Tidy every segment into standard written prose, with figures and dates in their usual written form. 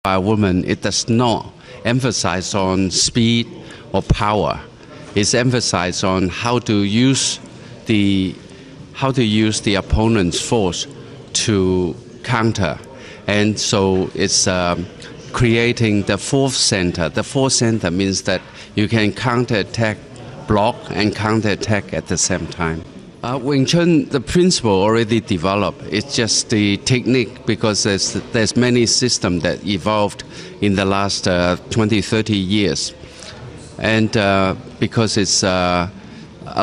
By a woman, it does not emphasize on speed or power. It's emphasized on how to use the opponent's force to counter. And so it's creating the fourth center. The fourth center means that you can counterattack, block, and counterattack at the same time. Wing Chun, the principle already developed. It's just the technique, because there's many systems that evolved in the last 20, 30 years. And because it's a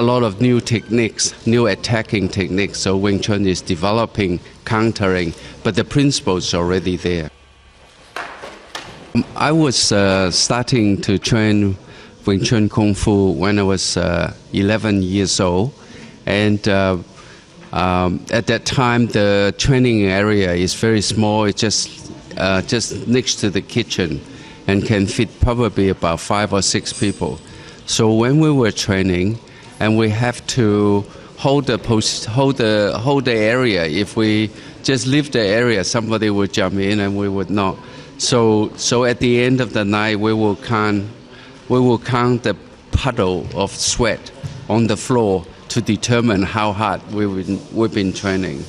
lot of new techniques, new attacking techniques, so Wing Chun is developing, countering, but the principle is already there. I was starting to train Wing Chun Kung Fu when I was 11 years old. And at that time, the training area is very small. It's just next to the kitchen, and can fit probably about 5 or 6 people. So when we were training, and we have to hold the area. If we just leave the area, somebody would jump in, and we would not. So at the end of the night, we will count the puddle of sweat on the floor to determine how hard we've been training.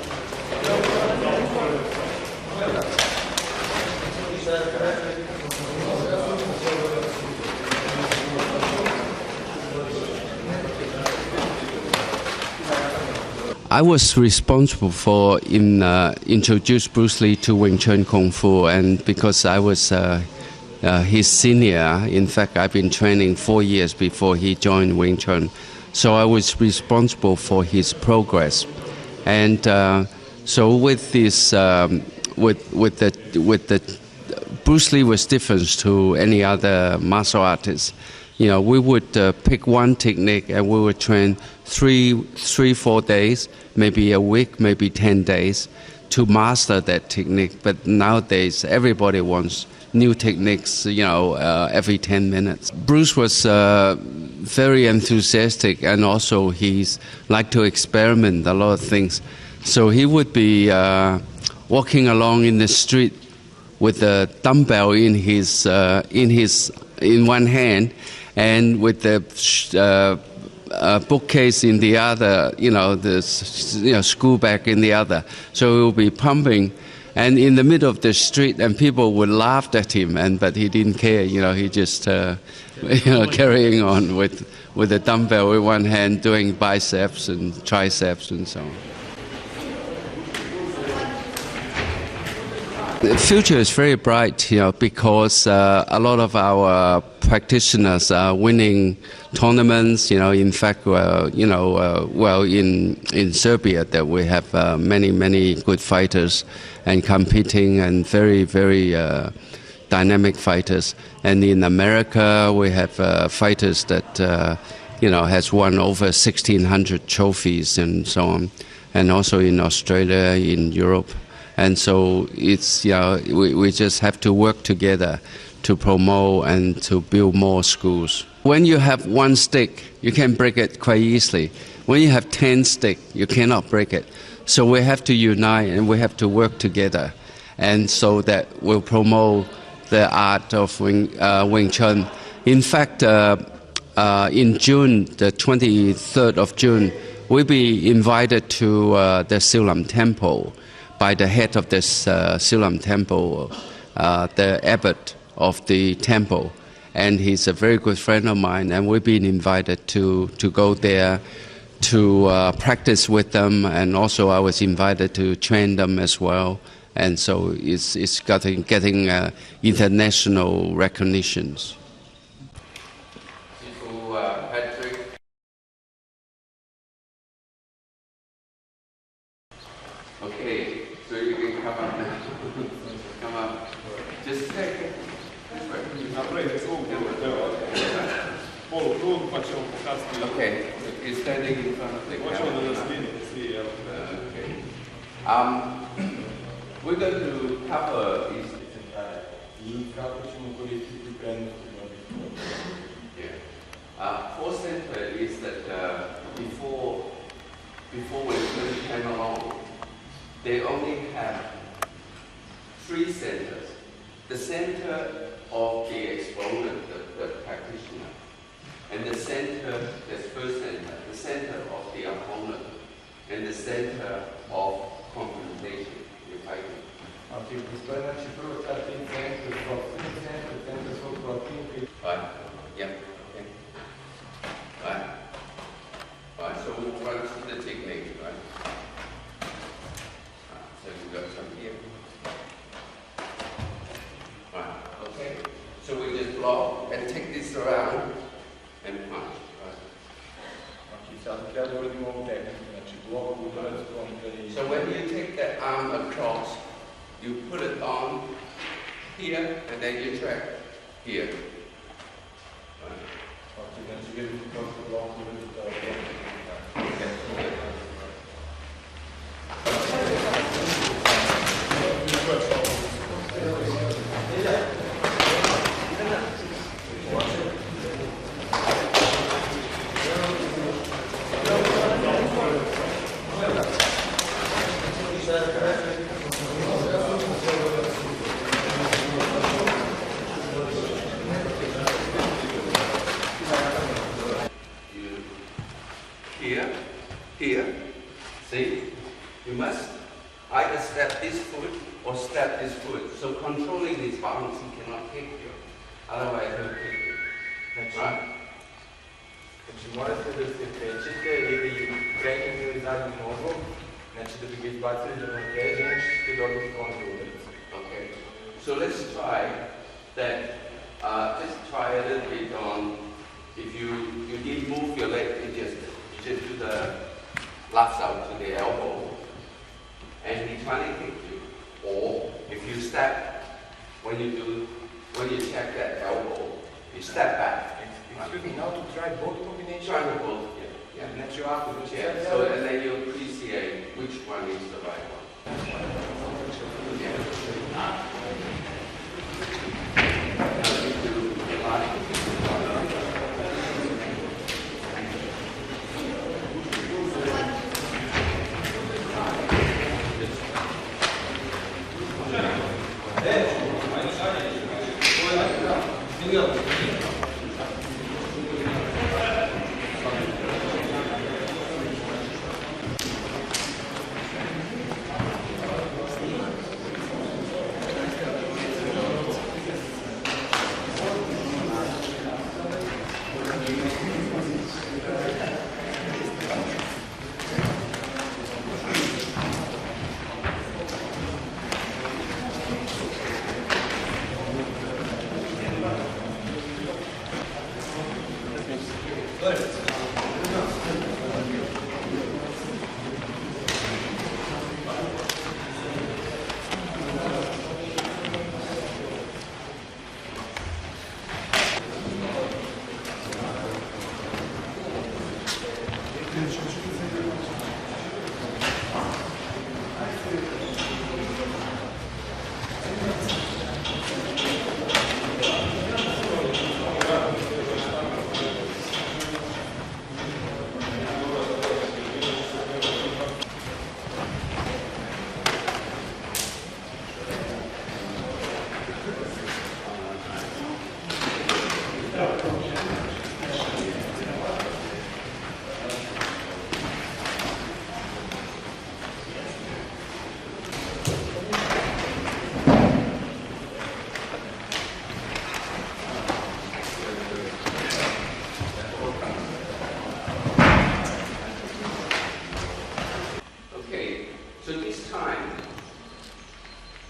I was responsible for introduce Bruce Lee to Wing Chun Kung Fu, and because I was his senior, in fact, I've been training 4 years before he joined Wing Chun. So I was responsible for his progress, and so with this, with the Bruce Lee was different to any other martial artist. You know, we would pick one technique, and we would train 4 days, maybe a week, maybe 10 days, to master that technique. But nowadays, everybody wants new techniques, every 10 minutes. Bruce was very enthusiastic, and also he's like to experiment a lot of things. So he would be walking along in the street with a dumbbell in one hand, and with the bookcase in the other, the school bag in the other. So he will be pumping, and in the middle of the street, and people would laugh at him, but he didn't care. He just carrying on with a dumbbell with one hand, doing biceps and triceps and so on. The future is very bright, because a lot of our practitioners are winning tournaments. In fact, in Serbia, that we have many good fighters and competing, and very, very dynamic fighters. And in America, we have fighters that has won over 1,600 trophies and so on, and also in Australia, in Europe. And so it's, we just have to work together to promote and to build more schools. When you have one stick, you can break it quite easily. When you have 10 sticks, you cannot break it. So we have to unite, and we have to work together. And so that will promote the art of Wing Chun. In fact, in June, the 23rd of June, we'll be invited to the Silam Temple by the head of this Silam Temple, the abbot of the temple. And he's a very good friend of mine, and we've been invited to go there to practice with them, and also I was invited to train them as well. And so it's getting international recognitions. Okay, so you can come up now. Come up. Just take it. Okay, you're standing in front of the camera. Okay. We're going to cover these. Fourth center is that before we came along, they only have 3 centers. the center of the exponent, the practitioner, and the center, that's first center, the center of the opponent, and the center of confrontation, you're fighting. Znači, postoje znači prvo ta tri centra, centra svog protivnika. Right, yeah, okay. Right. Right, so we'll run through the technique, right? So you got some here. Right, okay. So we just block and take this around and punch, right? Znači, sad treba da uradimo ovu tehniku, znači blok, udarac, kontra i... So when you take that arm across, you put it on here and then you track here. Right. Znači, vidite kako blok uradite ovo. Here, see, you must either step this foot or step this foot. So controlling this balance, he cannot kick you. Otherwise, he'll kick you. Znači, Right? znači morate da se krećete ili krenete zadnjim nogom, znači da bi ga izbacili za ravnoteže, inače ćete dobiti kontra udarac. Okay. So let's try that. Just try a little bit on. If you didn't move your leg, you just do the laps out to the elbow, and he trying to kick you. Or if you step when you check that elbow, you step back. Excuse me, now to try both combinations? Try the both, yeah. Znači ovako, znači Yeah. So and then you appreciate which one is the right one. Yeah.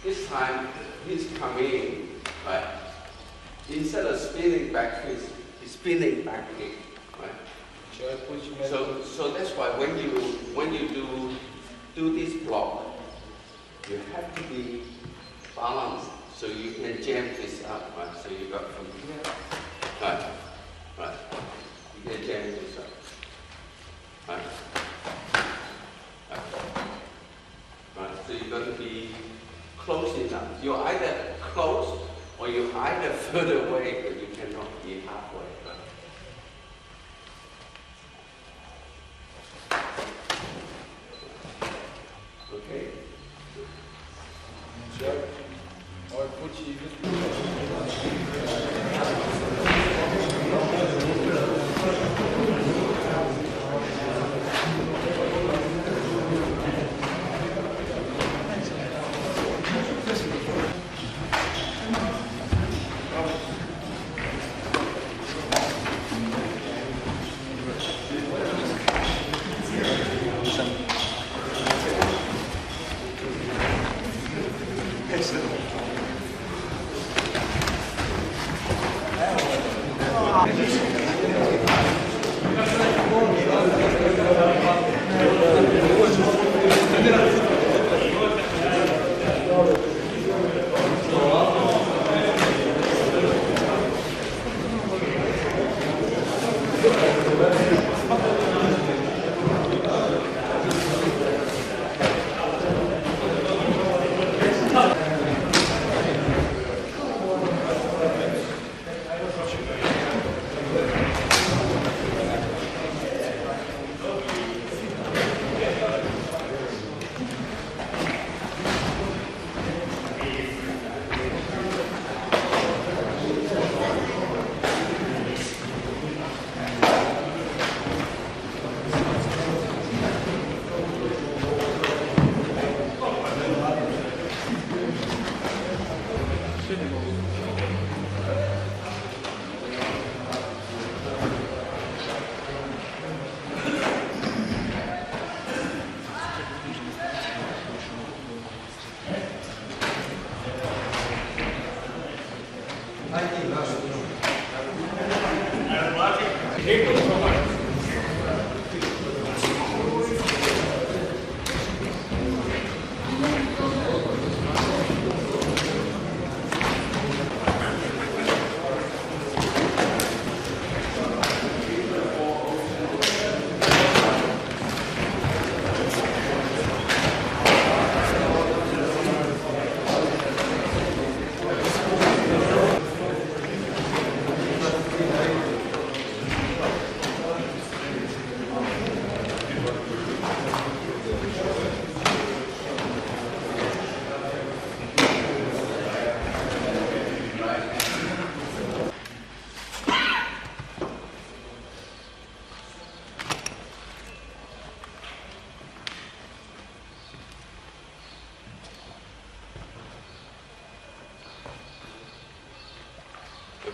This time he's coming, right? Instead of spinning back fist, he's spinning back kick, right? So that's why when you do this block, you have to be balanced so you can jam this up, right? So you got from here, right? You can jam this up, right? So you're going to be close enough. You're either close or you're either further away, but you cannot be halfway. Right? Okay? Or put you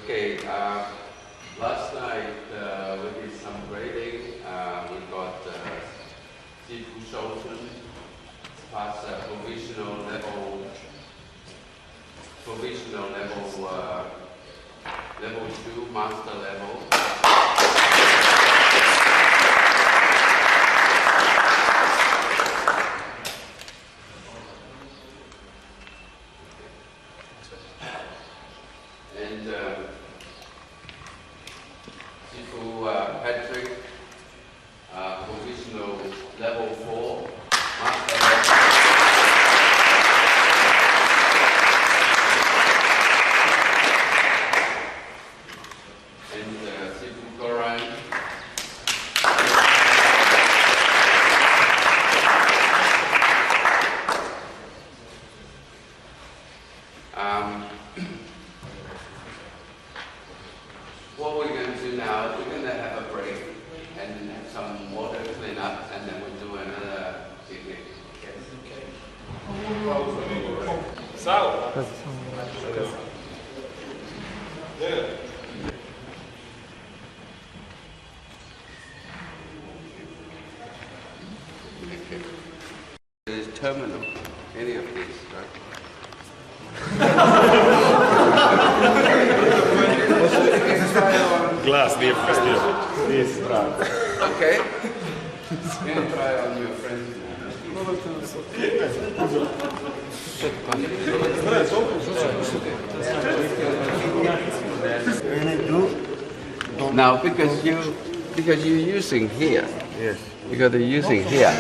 Okay, last night we did some grading. We got Sifu Chun past provisional level 2, master level. And Sifu Patrick, provisional level 4, master level. And Sifu Goran, what we're going to do now, we're going to have a break and have some water clean up, and then we'll do another picnic. Okay? Sal! It's terminal, any of these, right? Glas, nije strano. Okay. Can you try on your friends? Now, because you're using here. Yes. Because you're using here.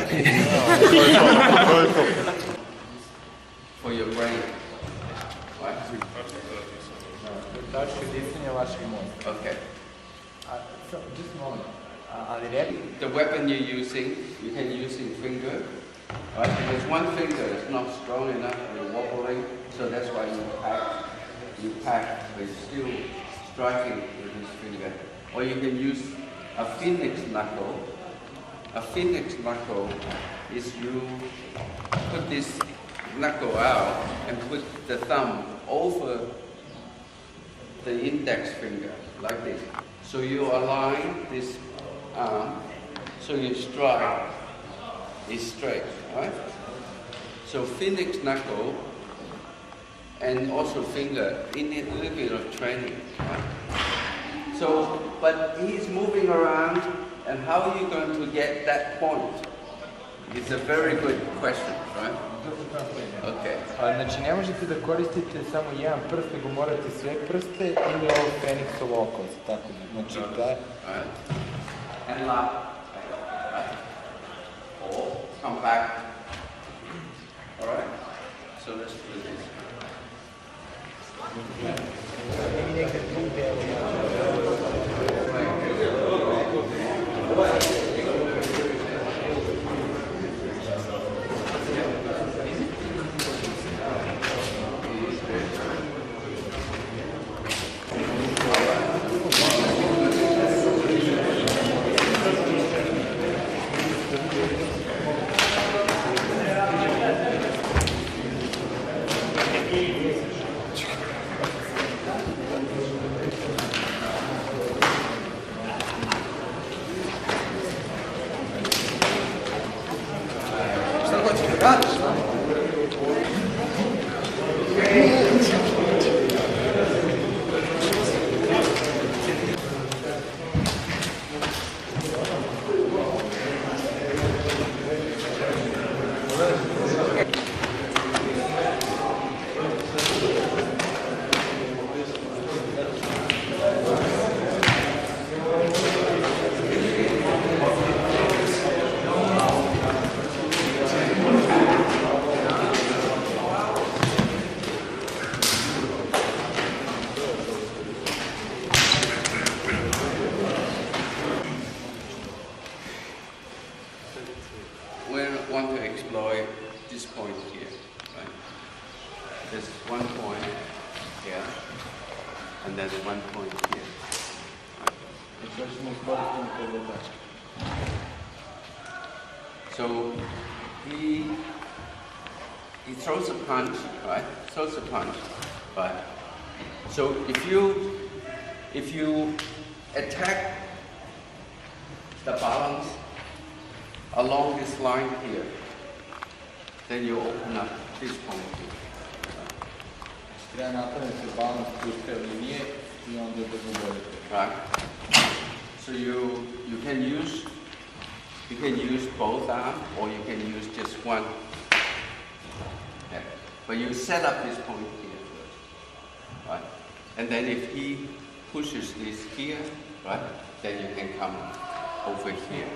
For your brain. Right? Okay. Just a moment. The weapon you're using, you can use in finger. Right? Because one finger is not strong enough, you're wobbling, so that's why you pack, but still striking with this finger. Or you can use a phoenix knuckle. A phoenix knuckle is you put this knuckle out and put the thumb over the index finger, like this. So you align this arm, so your strike is straight, right? So phoenix knuckle and also finger, you need a little bit of training, right? So, but he's moving around, and how are you going to get that point? It's a very good question, right? Okay. Znači, ne možete da koristite samo jedan prst, nego morate sve prste ili ovo Feniksovo oko, tako da, znači da... Right. And lap. Right. Or come back. All right. So let's do this. And then 1 point here. So he throws a punch, right? Throws a punch, right? So if you attack the balance along this line here, then you open up this point here. Right. So you can use both arms or you can use just one. Okay. But you set up this point here first. Right? And then if he pushes this here, right, then you can come over here.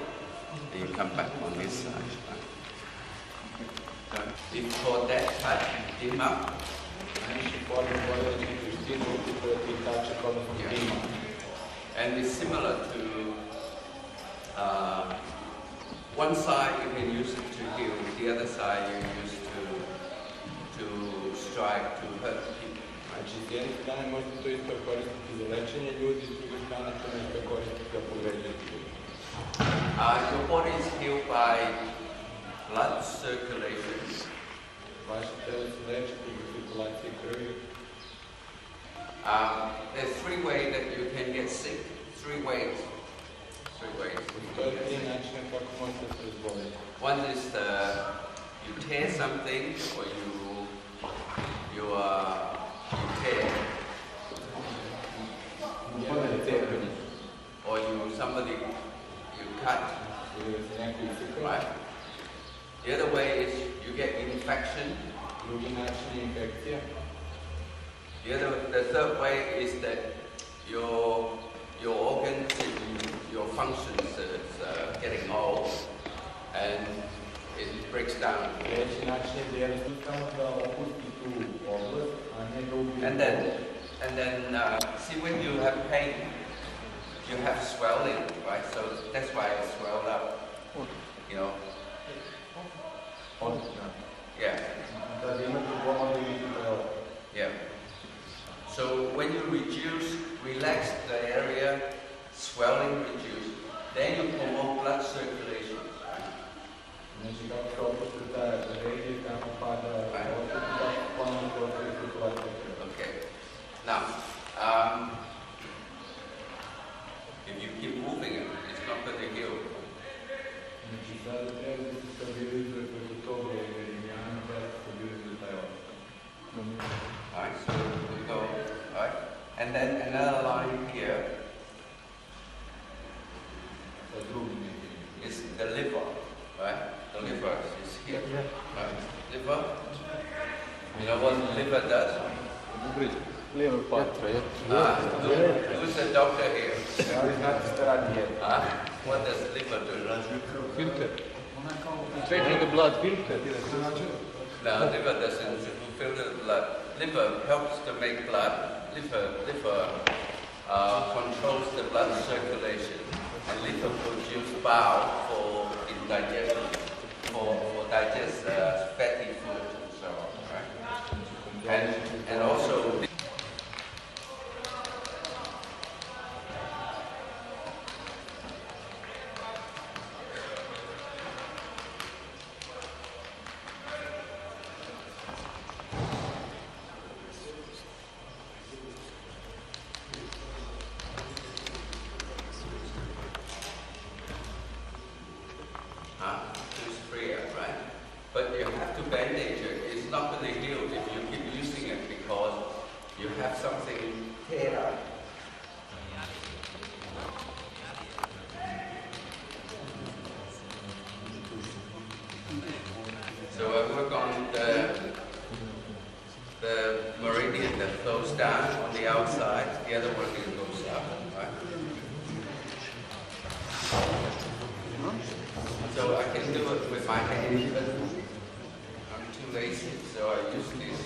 And you come back on this side. Right? So if for that side, him up. And it's similar to one side you can use it to heal, the other side you use to strike, to hurt people. Znači, s jedne strane možete to isto koristiti za lečenje ljudi, s druge strane to možete koristiti za povređenje ljudi. Your body is healed by blood circulation. Vaše telo se leči preko cirkulacije krvi. There's 3 ways that you can get sick. 3 ways. 3 ways. Postoje 3 načina kako možete se razboliti. One is you tear something, or you tear, or you cut. Right. The other way is you get infection. Drugi način je infekcija. The third way is that your organs and your functions is getting old and it breaks down. Treći način je da jednostavno da opusti tu oblast, a ne da ubije. And then see, when you have pain, you have swelling, right? So that's why it's swelled up. You know. Yeah. Yeah. So when you relax the area, swelling reduce, then you promote blood circulation. Okay. Now, if you keep moving it, it's not going to heal. Alright, so we go, alright, and then another line here is the liver, right? The liver is here, right? Liver. You know what the liver does? Liver part, right? Who's the doctor here? What does liver do? Filter. Taking the blood filter. No, liver doesn't filter the blood. Liver helps to make blood. Liver controls the blood circulation, and liver produces bile for indigestion, for digest fatty food and so on, right? And also. But you have to bandage it. It's not going to heal if you keep using it because you have something tear up. So I work on the meridian that flows down on the outside. The other meridian goes up, right? So I can do it with my hand, but I'm too lazy, so I use this.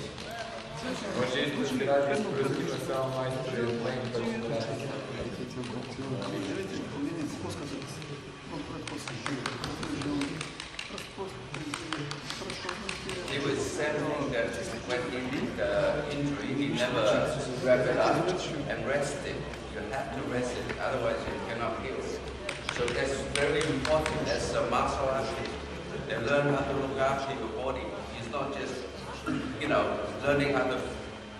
He was saying that when he did the injury, he never wrap it up and rest it. You have to rest it, otherwise you cannot heal it. So that's very important as a martial artist. They learn how to look after your body. It's not just, learning how to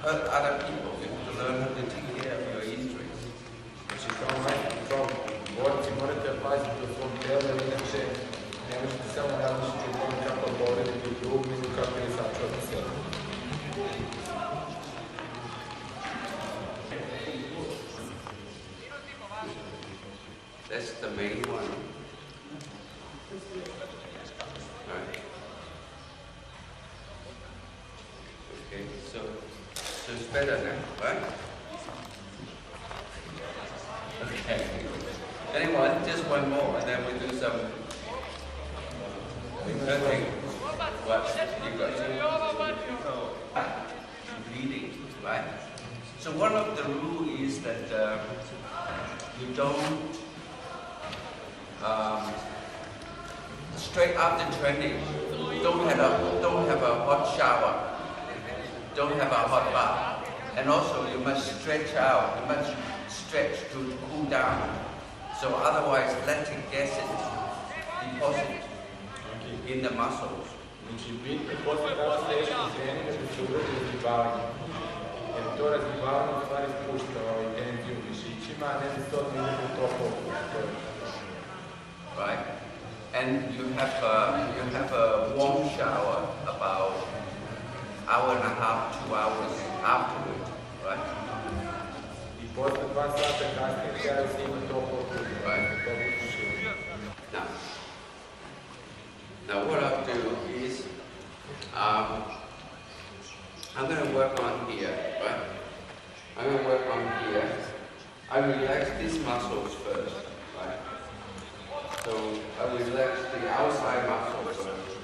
hurt other people. You have to learn how to take care of your injuries. Znači kao majkom borci morate paziti o svom tijelu, inače ne možete samo različiti o tom kako povrediti drugog ili kako je sačuvati sebe. That's the main one. Right. Okay, so it's better now, right? Okay. Anyone, just one more, and then we do some nothing. What you got? Bleeding, right? So one of the rules is that you don't straight after training, don't have a hot shower, don't have a hot bath, and also you must stretch out. You must stretch to cool down. So otherwise, lactic acid deposit in the muscles. Znači bitno poslije tako teškog treninga da se uradi razgibavanje. Jer to razgibavanje u stvari spušta tenziju u mišićima, a ne da se odmah ide u toplo. Right? And you have a warm shower about hour and a half, 2 hours afterward, right? I posle 2 sata kasnije treba se ima toplo. Right. Now what I'll do is I'm going to work on here, right? I'm going to work on here. I relax these muscles first, right? So I relax the outside muscles first.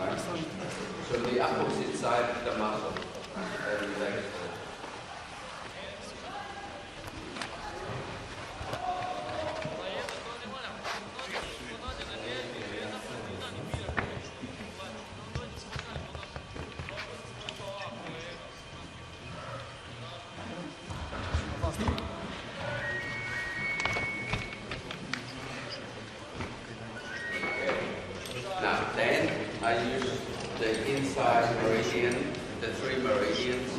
Right? So the opposite side of the muscle, I relax. Now then, I use the inside meridian, the 3 meridians.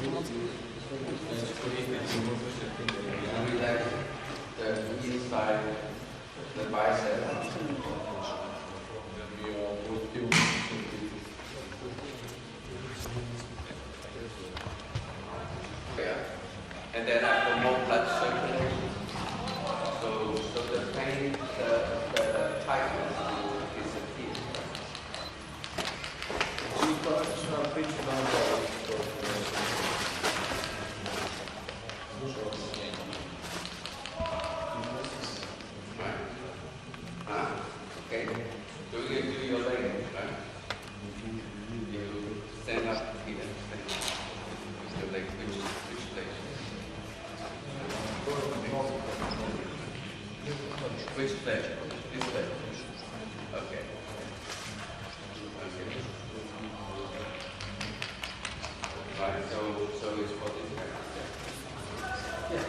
Relax the inside, the bicep. Yeah. And then I promote blood circulation. So the pain, the tightness will disappear. Okay. Do your leg, right? You stand up here. Your leg, which leg? Which leg? This leg. Okay. Okay. Right. So it's for this leg. Yeah.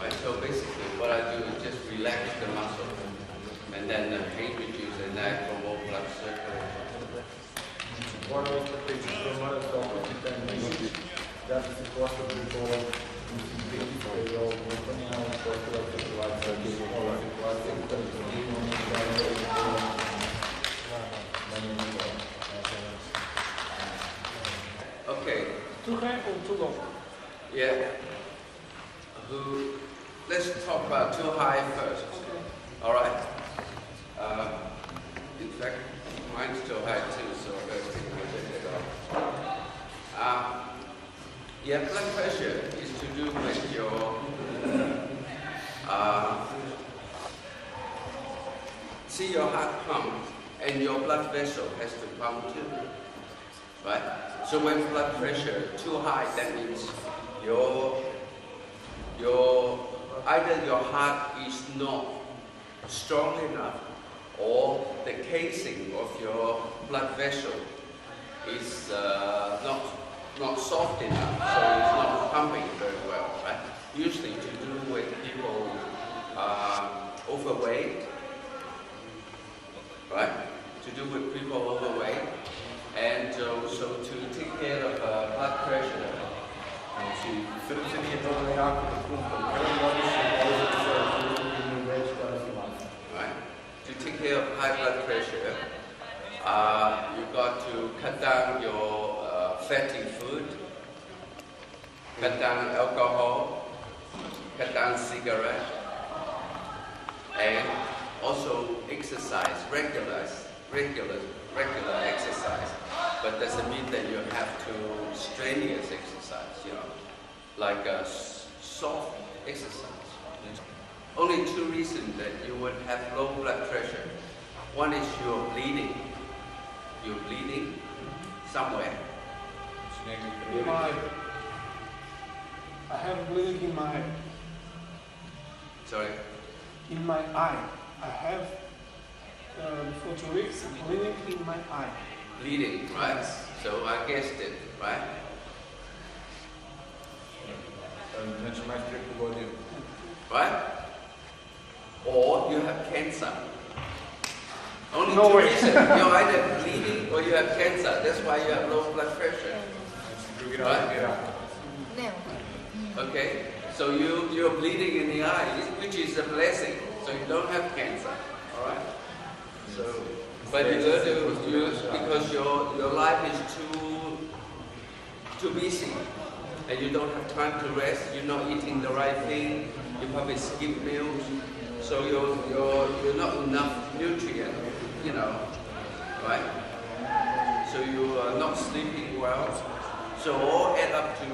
Right, so basically what I do is just relax the muscle and then the pain reduces and then I promote blood circulation. One of the things that mora totalmente pitanje da bi se postavili po i ovo kompanija postala situacija ova situacija u kojoj smo Okay. Too high or too low? Yeah. Let's talk about too high first. Okay. All right. In fact, mine's too high too, so I'm going to take it off. Yeah, blood pressure is to do with your see your heart pump, and your blood vessel has to pump too, right? So when blood pressure too high, that means either your heart is not strong enough, or the casing of your blood vessel is not soft enough, so it's not pumping very well, right? Usually to do with people overweight, right? To do with people overweight, and so to take care of blood pressure. Znači, srce nije dobro jako da pumpa, godišnje već da se masa. Right? To take care of high blood pressure, you got to cut down your fatty food, cut down alcohol, cut down cigarette, and also exercise, regular exercise. But doesn't mean that you have to strenuous exercise, you know, like a soft exercise. Only two reasons that you would have low blood pressure. One is you're bleeding. You're bleeding somewhere. I have bleeding in my Sorry? in my eye. I have for 2 weeks bleeding in my eye. Bleeding, right? So I guessed it, right? Znači, mais preko godine. Right? Or you have cancer. Only No two way. reasons. You're either bleeding or you have cancer. That's why you have low blood pressure. Drugi razlog je rak. Okay? So you're bleeding in the eye, which is a blessing. So you don't have cancer. Alright? So, but you go to use, because your life is too busy, and you don't have time to rest, you're not eating the right thing, you probably skip meals, so you're not enough nutrient, you know, right? So you are not sleeping well. So all add up to,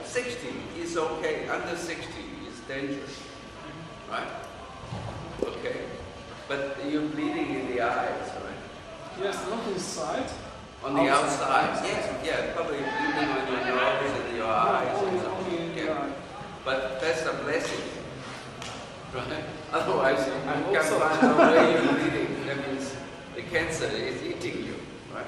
60 is okay, under 60 is dangerous, right? Okay, but you're bleeding in the eyes, right? Yes, not inside. On the outside, yeah, probably bleeding on your nose and your eyes. Only, and only in the yeah. eye. But that's a blessing, right? Otherwise, you I'm can't also- find out where you're bleeding. That means the cancer is eating you, right?